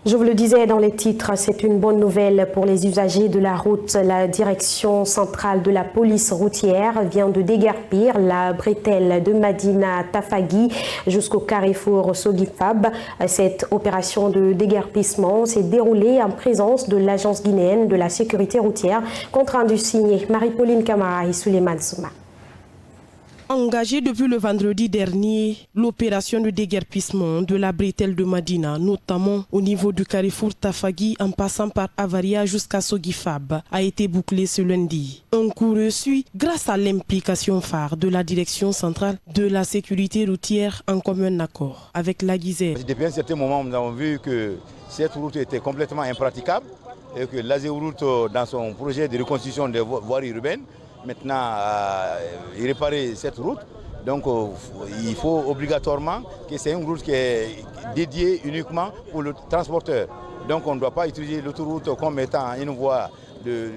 Je vous le disais dans les titres, c'est une bonne nouvelle pour les usagers de la route. La direction centrale de la police routière vient de déguerpir la bretelle de Madina Tafagui jusqu'au carrefour Sogifab. Cette opération de déguerpissement s'est déroulée en présence de l'Agence guinéenne de la sécurité routière. Compte rendu signé Marie-Pauline Camara et Souleymane Souma. Engagée depuis le vendredi dernier, l'opération de déguerpissement de la bretelle de Madina, notamment au niveau du carrefour Tafagui en passant par Avaria jusqu'à Sogifab, a été bouclée ce lundi. Un coup reçu grâce à l'implication phare de la direction centrale de la sécurité routière en commun accord avec la Guisère. Depuis un certain moment, nous avons vu que cette route était complètement impraticable et que l'Azéroute, dans son projet de reconstruction des voiries urbaines, maintenant il réparer cette route. Donc il faut obligatoirement que c'est une route qui est dédiée uniquement pour le transporteur. Donc on ne doit pas utiliser l'autoroute comme étant une voie de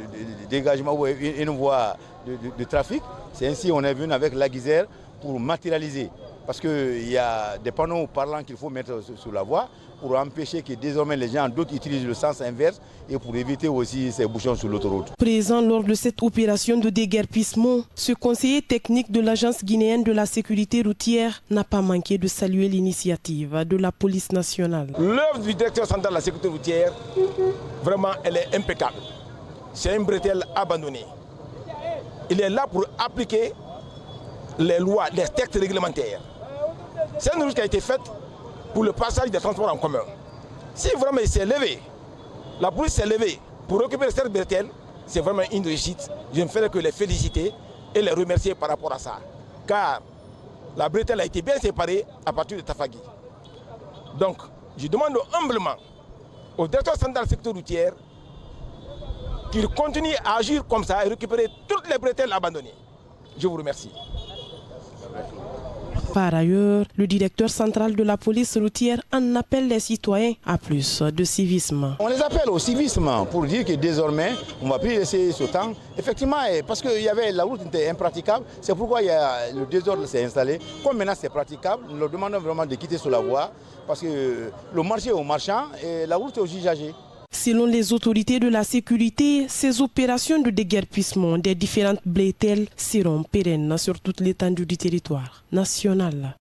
dégagement ou une voie de trafic. C'est ainsi qu'on est venu avec la Guisère pour matérialiser. Parce qu'il y a des panneaux parlants qu'il faut mettre sur la voie pour empêcher que désormais les gens d'autres utilisent le sens inverse et pour éviter aussi ces bouchons sur l'autoroute. Présent lors de cette opération de déguerpissement, ce conseiller technique de l'Agence guinéenne de la sécurité routière n'a pas manqué de saluer l'initiative de la police nationale. L'œuvre du directeur central de la sécurité routière, vraiment, elle est impeccable. C'est une bretelle abandonnée. Il est là pour appliquer les lois, les textes réglementaires. C'est une route qui a été faite pour le passage des transports en commun. Si vraiment il s'est levé, la police s'est levée pour récupérer cette bretelle, c'est vraiment une réussite. Je ne ferai que les féliciter et les remercier par rapport à ça. Car la bretelle a été bien séparée à partir de Tafagui. Donc, je demande humblement au directeur central de la sécurité routière qu'il continue à agir comme ça et récupérer toutes les bretelles abandonnées. Je vous remercie. Par ailleurs, le directeur central de la police routière en appelle les citoyens à plus de civisme. On les appelle au civisme pour dire que désormais, on ne va plus laisser ce temps. Effectivement, parce que la route était impraticable, c'est pourquoi le désordre s'est installé. Comme maintenant c'est praticable, nous leur demandons vraiment de quitter sur la voie parce que le marché est aux marchands et la route est aux usagers. Selon les autorités de la sécurité, ces opérations de déguerpissement des différentes bretelles seront pérennes sur toute l'étendue du territoire national.